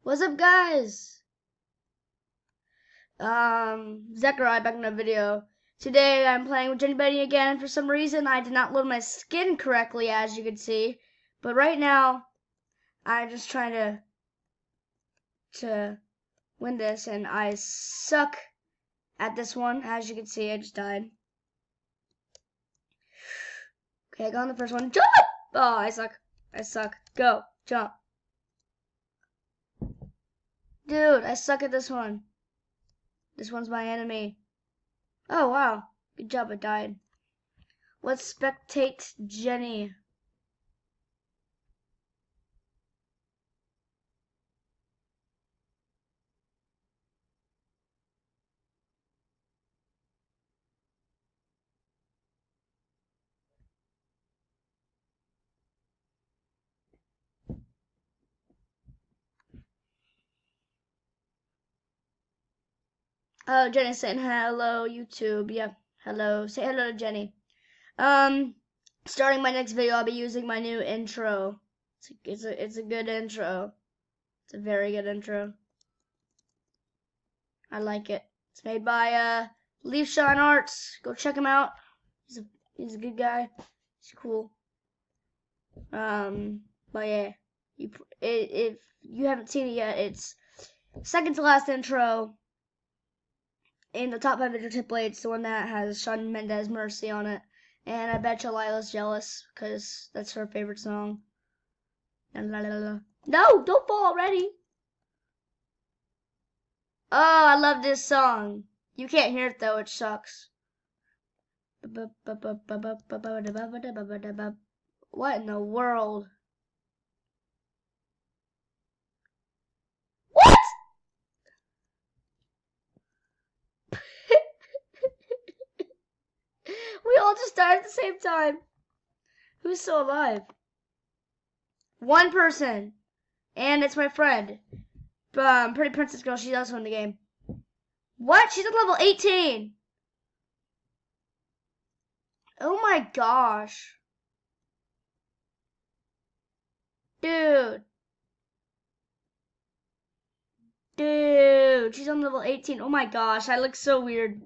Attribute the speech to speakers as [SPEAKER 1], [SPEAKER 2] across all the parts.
[SPEAKER 1] What's up, guys? Zechariah back in the video. Today I'm playing with Jenny Betty again. For some reason I did not load my skin correctly, as you can see. But right now I'm just trying to win this, and I suck at this one. As you can see, I just died. Okay, I got on the first one. Jump! Oh, I suck. I suck. Go. Jump. Dude, I suck at this one. This one's my enemy. Oh, wow. Good job, I died. Let's spectate Jenny. Oh, Jenny's saying hello, YouTube. Yeah, hello. Say hello to Jenny. Starting my next video, I'll be using my new intro. It's a good intro. It's a very good intro. I like it. It's made by Leaf Shine Arts. Go check him out. He's a good guy. He's cool. But yeah, if you haven't seen it yet, it's second to last intro in the top 5 video templates, the one that has Shawn Mendes Mercy on it. And I bet you Lila's jealous, because that's her favorite song. No, don't fall already. Oh, I love this song. You can't hear it though, it sucks. What in the world? What? We all just died at the same time. Who's still alive? One person. And it's my friend. Pretty Princess Girl, she's also in the game. What? She's at level 18. Oh my gosh. Dude. She's on level 18. Oh my gosh, I look so weird.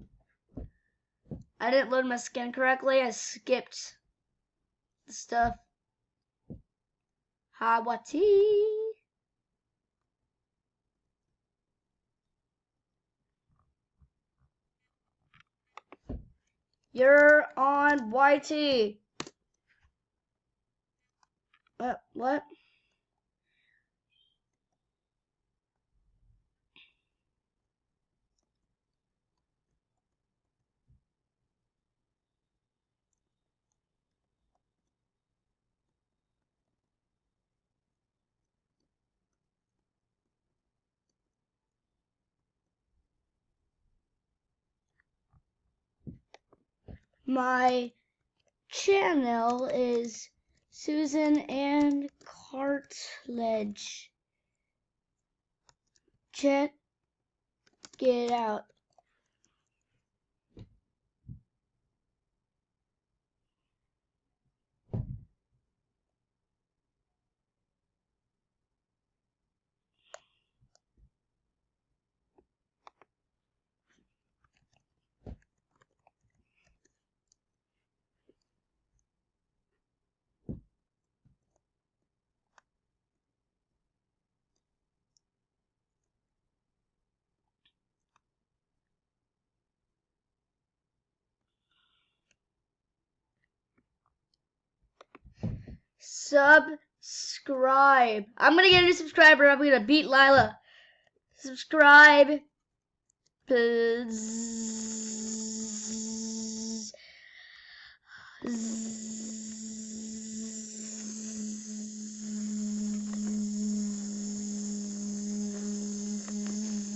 [SPEAKER 1] I didn't load my skin correctly. I skipped the stuff. Hawati. You're on YT. What? My channel is Susan and Cartledge. Check it out. Subscribe. I'm gonna get a new subscriber. I'm gonna beat Lila. Subscribe. Please.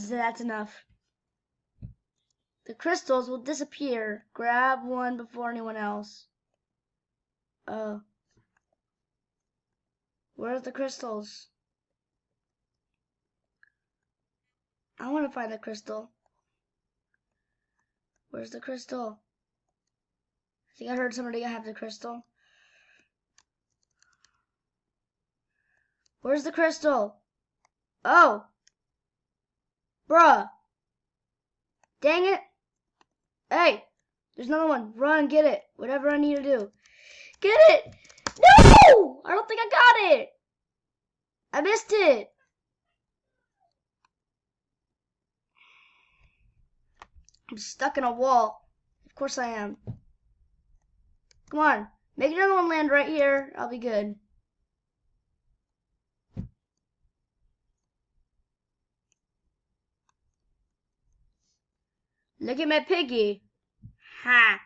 [SPEAKER 1] That's enough. The crystals will disappear. Grab one before anyone else. Oh. Where's the crystals? I want to find the crystal. Where's the crystal? I think I heard somebody have the crystal. Where's the crystal? Oh, Bruh. Dang it. Hey, there's another one. Run, get it. Whatever I need to do. Get it! No! I don't think I got it. I missed it. I'm stuck in a wall. Of course I am. Come on. Make another one land right here. I'll be good. Look at my piggy. Ha.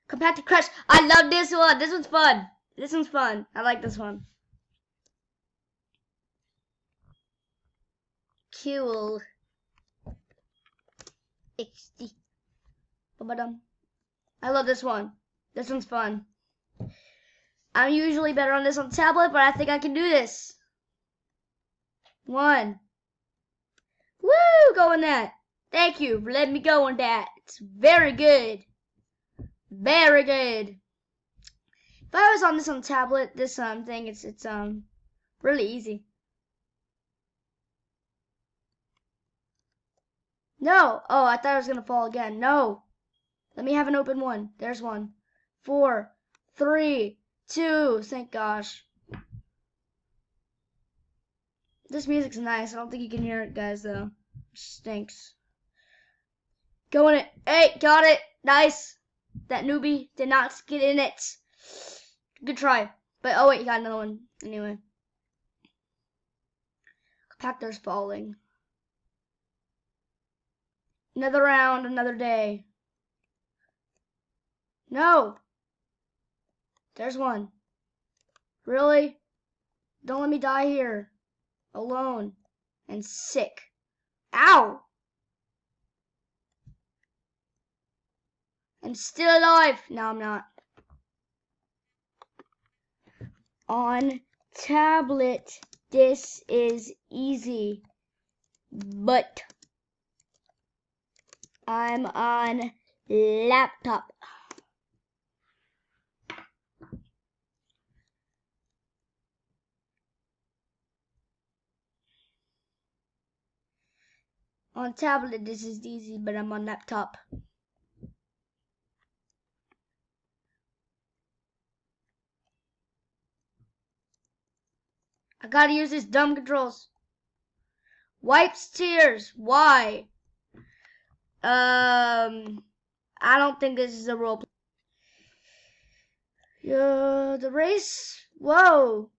[SPEAKER 1] Compacted Crush. I love this one. This one's fun. This one's fun. I like this one. Cool. XD. I love this one. This one's fun. I'm usually better on this on tablet, but I think I can do this. One. Woo! Go on that. Thank you for letting me go on that. It's very good. Very good. If I was on this on tablet, this thing, it's really easy. No. Oh, I thought I was gonna fall again. No. Let me have an open one. There's one. 4, 3, 2. Thank gosh. This music's nice. I don't think you can hear it, guys, though. It stinks. Go in it. Hey, got it. Nice. That newbie did not get in it. Good try. But, oh wait, you got another one. Anyway. Compactor's falling. Another round, another day. No. There's one. Really? Don't let me die here. Alone. And sick. Ow! I'm still alive. No, I'm not. On tablet, this is easy. But I'm on laptop. On tablet, this is easy, but I'm on laptop. I gotta use these dumb controls. Wipes tears. Why? I don't think this is a role. The race. Whoa.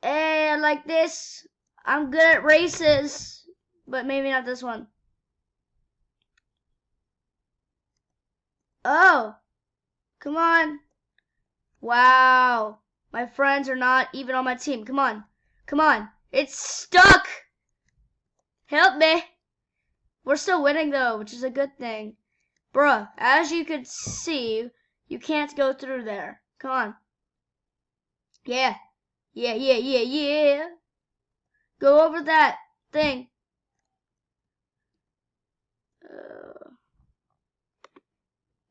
[SPEAKER 1] Hey, I like this. I'm good at races, but maybe not this one. Oh, come on. Wow. My friends are not even on my team. Come on. Come on. It's stuck. Help me. We're still winning, though, which is a good thing. Bruh, as you can see, you can't go through there. Come on. Yeah. Yeah, yeah, yeah, yeah. Go over that thing.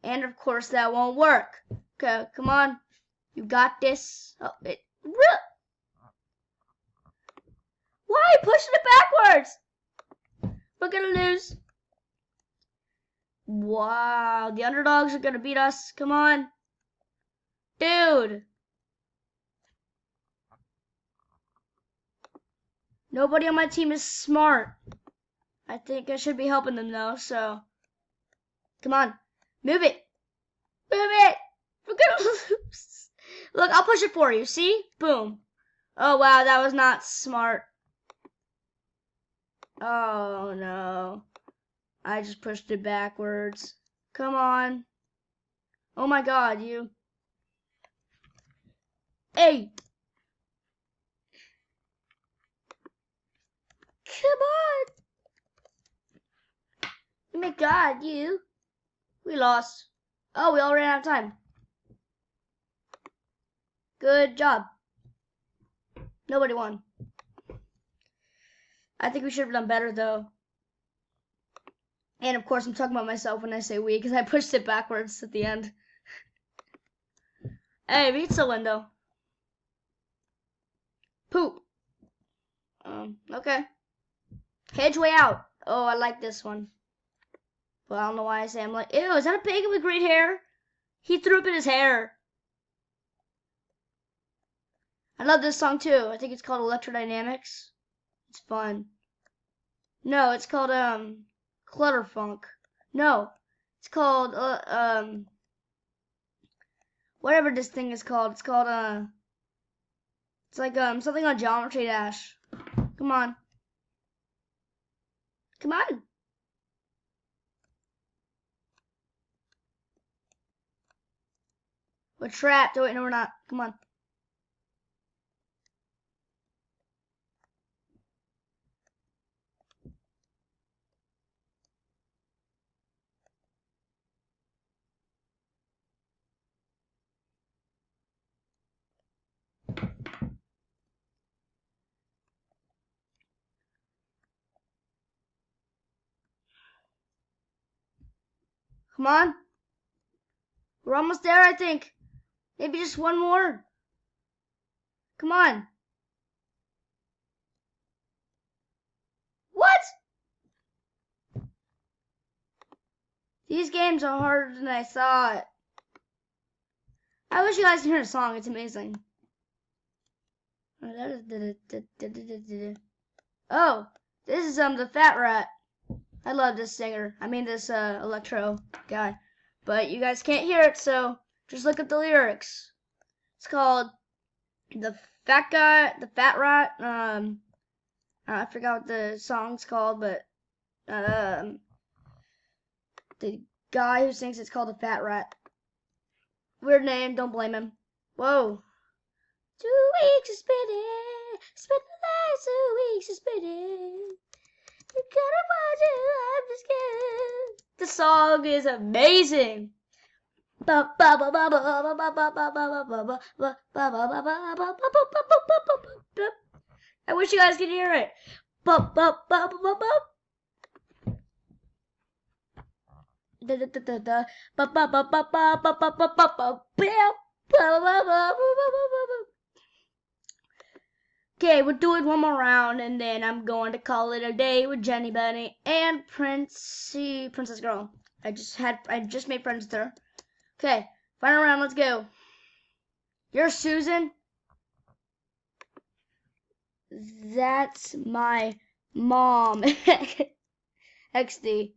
[SPEAKER 1] And, of course, that won't work. Okay, come on. You got this. Oh, why pushing it backwards? We're gonna lose. Wow, the underdogs are gonna beat us. Come on. Dude. Nobody on my team is smart. I think I should be helping them though, so. Come on. Move it. Move it. We're gonna lose. Look, I'll push it for you. See? Boom. Oh, wow, that was not smart. Oh, no. I just pushed it backwards. Come on. Oh, my God, you. Hey. Come on. Oh, my God, you. We lost. Oh, we all ran out of time. Good job. Nobody won. I think we should have done better, though. And, of course, I'm talking about myself when I say we, because I pushed it backwards at the end. Hey, reach the window. Poop. Okay. Hedge way out. Oh, I like this one. Well, I don't know why I say I'm like, ew, is that a pig with great hair? He threw up in his hair. I love this song too. I think it's called Electrodynamics. It's fun. No, it's called Clutterfunk. No, it's called whatever this thing is called. It's called it's like something on Geometry Dash. Come on. Come on. We're trapped. Oh wait, no we're not. Come on. Come on. We're almost there, I think. Maybe just one more. Come on. What? These games are harder than I thought. I wish you guys could hear the song. It's amazing. Oh, this is the Fat Rat. I love this singer. I mean this electro guy. But you guys can't hear it, so just look at the lyrics. It's called The Fat Rat. I forgot what the song's called, but the guy who sings it's called The Fat Rat. Weird name, don't blame him. Whoa. 2 weeks of spinning, spent the last 2 weeks of spinning. You gotta watch it, I'm just kidding. The song is amazing. I wish you guys could hear it. Okay, we'll do it one more round, and then I'm going to call it a day with Jenny Bunny and Princess Girl. I just made friends with her. Okay, final round, let's go. You're Susan? That's my mom. XD.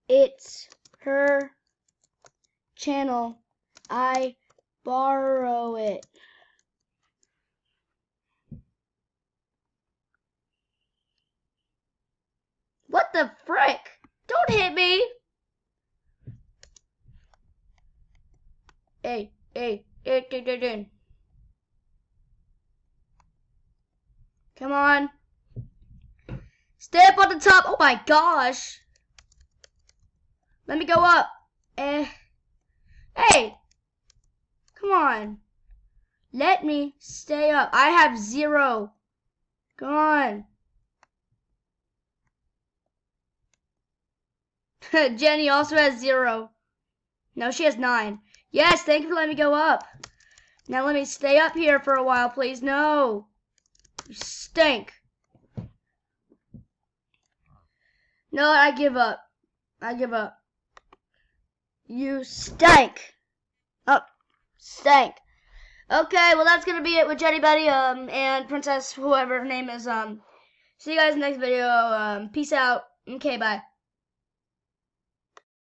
[SPEAKER 1] It's her channel. I borrow it. What the frick? Don't hit me! Hey. Come on. Stay up on the top. Oh my gosh. Let me go up. Hey. Come on. Let me stay up. I have 0. Come on. Jenny also has 0. No, she has 9. Yes, thank you for letting me go up. Now let me stay up here for a while, please. No. You stink. No, I give up. You stink. Stank. Okay, well that's gonna be it with Jenny Betty and Princess whoever her name is. See you guys in the next video. Peace out. Okay, bye.